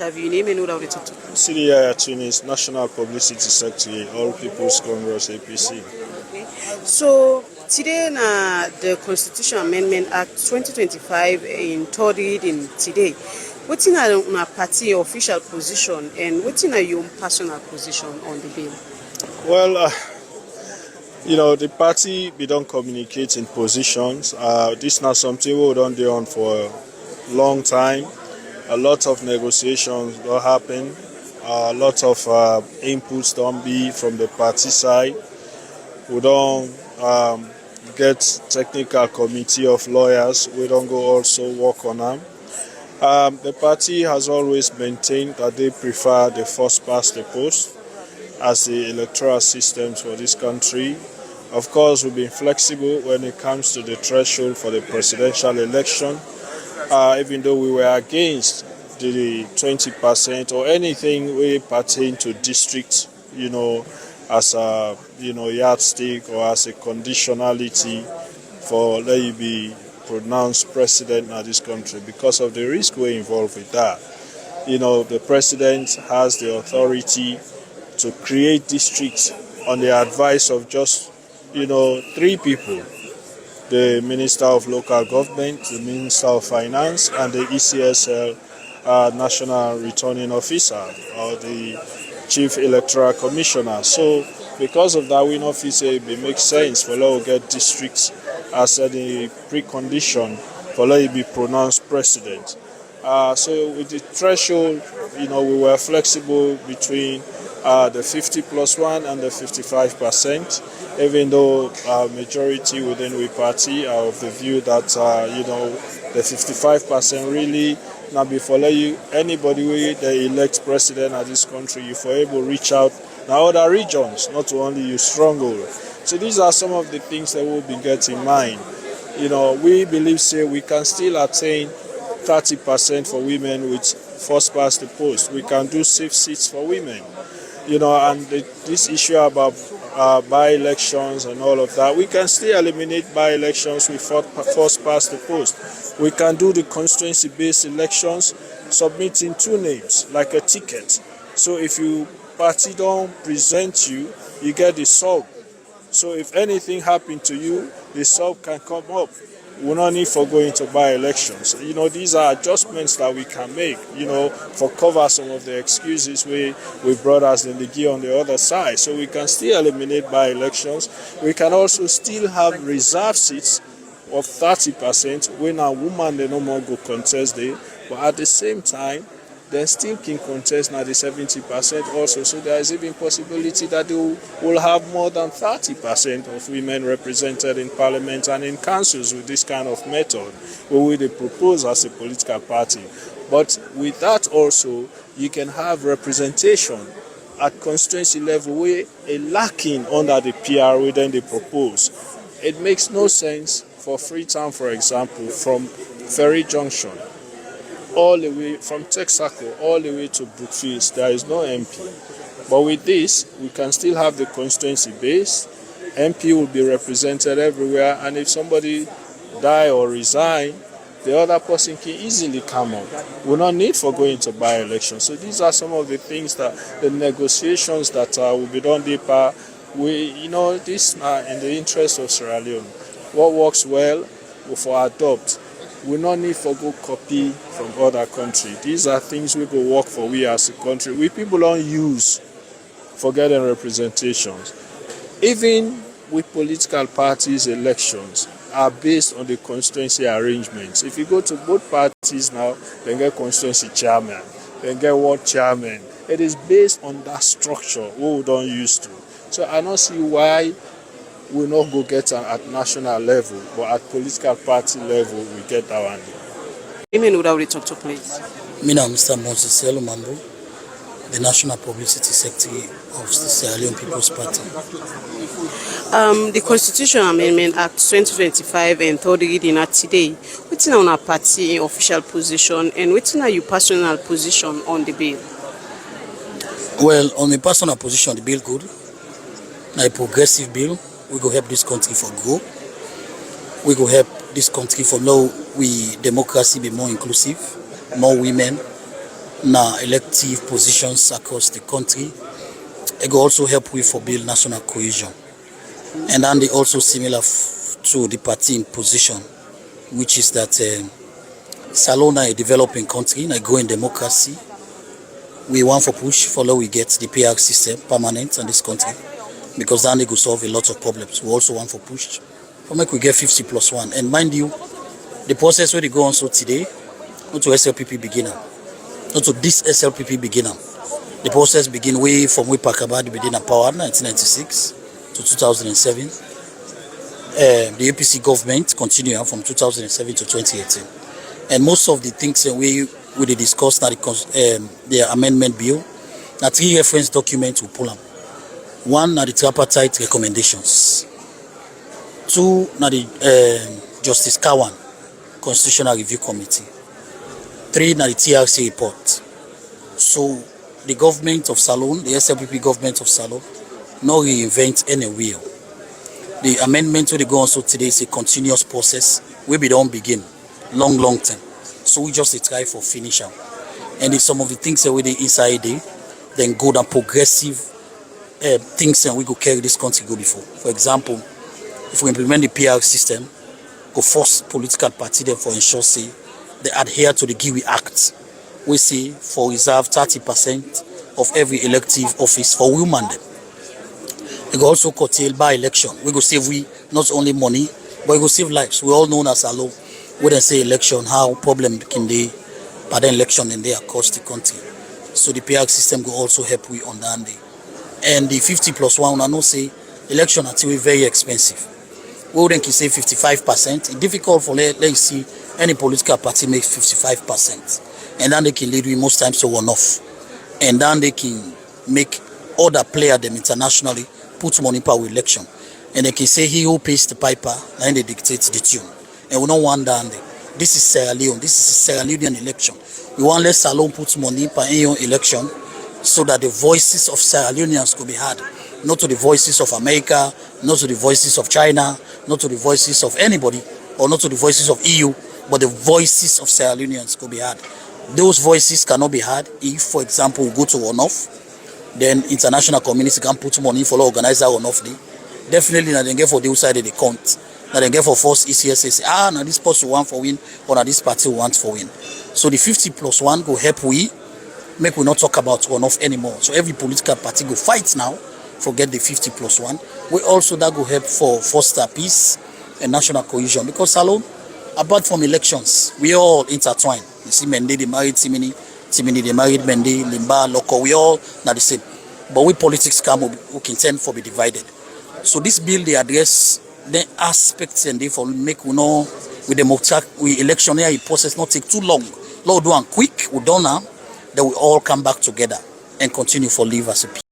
Have you named and what to? CDI Tunis, National Publicity Secretary, All People's Congress, APC. Okay. So today na the Constitution Amendment Act 2025 in third reading today. What's in our party official position and what's in your personal position on the bill? Well, the party, we don't communicate in positions. This is not something we don't do on for a long time. A lot of negotiations don't happen. A lot of inputs don't be from the party side. We don't get technical committee of lawyers. We don't go also work on them. The party has always maintained that they prefer the first past the post as the electoral systems for this country. Of course, we've been flexible when it comes to the threshold for the presidential election. Even though we were against the 20% or anything we pertain to districts, as a yardstick or as a conditionality for let you be pronounced president of this country because of the risk we involved with that. The president has the authority to create districts on the advice of just, three people: the Minister of Local Government, the Minister of Finance, and the ECSL National Returning Officer or the Chief Electoral Commissioner. So because of that, we know it makes sense for law to get districts as a precondition for law to be pronounced president. So with the threshold, we were flexible between the 50+1 and the 55%, even though majority within the party are of the view that, the 55% really not before anybody they elect president of this country, you for able to reach out now other regions, not to only use stronghold. So these are some of the things that we'll be getting in mind. We believe we can still attain 30% for women with first past the post. We can do safe seats for women. And this issue about by-elections and all of that, we can still eliminate by-elections with first past the post. We can do the constituency-based elections, submitting two names, like a ticket. So if your party don't present you, you get the sub. So if anything happened to you, the sub can come up. We don't need for going to by-elections. These are adjustments that we can make, for cover some of the excuses we brought as the league on the other side. So we can still eliminate by-elections. We can also still have reserve seats of 30% when a woman they no more go contest there. But at the same time, they still can contest now the 70% also. So there is even possibility that they will have more than 30% of women represented in parliament and in councils with this kind of method, we will propose as a political party. But with that also, you can have representation at constituency level where a lacking under the PR within they propose. It makes no sense for Freetown, for example, from Ferry Junction all the way from Texaco all the way to Brookfields, there is no MP. But with this, we can still have the constituency base. MP will be represented everywhere, and if somebody die or resign, the other person can easily come up. We don't need for going to by-election. So these are some of the things that the negotiations that will be done deeper. This in the interest of Sierra Leone. What works well, we for adopt. We no need for go copy from other countries. These are things we go work for we as a country. We people don't use for getting representations. Even with political parties, elections are based on the constituency arrangements. If you go to both parties now, they get constituency chairman, they get ward chairman. It is based on that structure we don't used to. So I don't see why we not go get at national level, but at political party level, we get that one. Women would already talk to please. Me now, Mr. Moses Mambo, the National Publicity Secretary of the Sierra Leone People's Party. The Constitution Amendment Act 2025 and third reading at today. What's in our party official position and what's in your personal position on the bill? Well, on my personal position, the bill good. Now a progressive bill. We go help this country for grow. We go help this country for now we democracy be more inclusive, more women, na elective positions across the country. It will also help we for build national cohesion. And then they also similar to the party in position, which is that Salon is a developing country, a growing democracy. We want for push, follow we get the PR system permanent in this country, because then they will solve a lot of problems. We also want for push, for make we get 50+1. And mind you, the process where they go on so today, not to SLPP beginner, not to this SLPP beginner. The process begin way from way Pakabad begin at power 1996 to 2007. The APC government continued from 2007 to 2018. And most of the things we discussed now the amendment bill, now 3 reference documents we pull them. 1 are the tripartite recommendations. 2 are the Justice Kawan Constitutional Review Committee. 3 are the TRC report. So the government of Salon, the SLPP government of Salon, no reinvent any wheel. The amendment where they go on so today is a continuous process where we don't begin long time. So we just try for finish out. And if some of the things that we did inside there, then good and progressive things and we go carry this country go before. For example, if we implement the PR system, go force political party them for ensure say they adhere to the GIWI Act. We say for reserve 30% of every elective office for women. We go also curtail by election. We go save we not only money, but we go save lives. We all know as a law. We don't say election, how problem can they by the election in there across the country. So the PR system will also help we on that day. And the 50+1, I know say election until very expensive. We wouldn't say 55%. It's difficult for let's see any political party makes 55%. And then they can lead we most times to one off. And then they can make other player them internationally put money per election. And they can say he who pays the piper, then they dictate the tune. And we don't want that. This is Sierra Leone. This is a Sierra Leonean election. We want let Salon put money per election so that the voices of Sierra Leoneans could be heard. Not to the voices of America, not to the voices of China, not to the voices of anybody, or not to the voices of EU, but the voices of Sierra Leoneans could be heard. Those voices cannot be heard if, for example, we go to one-off, then international community can put money for the organizer one-off day. Definitely, now they get for the outside of the count. Now they get for force ECSA say, now this person want for win, or now this party wants for win. So the 50+1 go help we make we not talk about one-off anymore. So every political party go fight now, forget the 50+1. We also that go help for foster peace and national cohesion. Because Salon, apart from elections, we all intertwine. You see Mende, they married Timini, they married Mende, Limba, Loko, we all not the same. But we politics we can tend for be divided. So this bill, they address the aspects and therefore make we know with the electionary process not take too long. Lord, do and quick, we don't now, then we all come back together and continue for live as a people.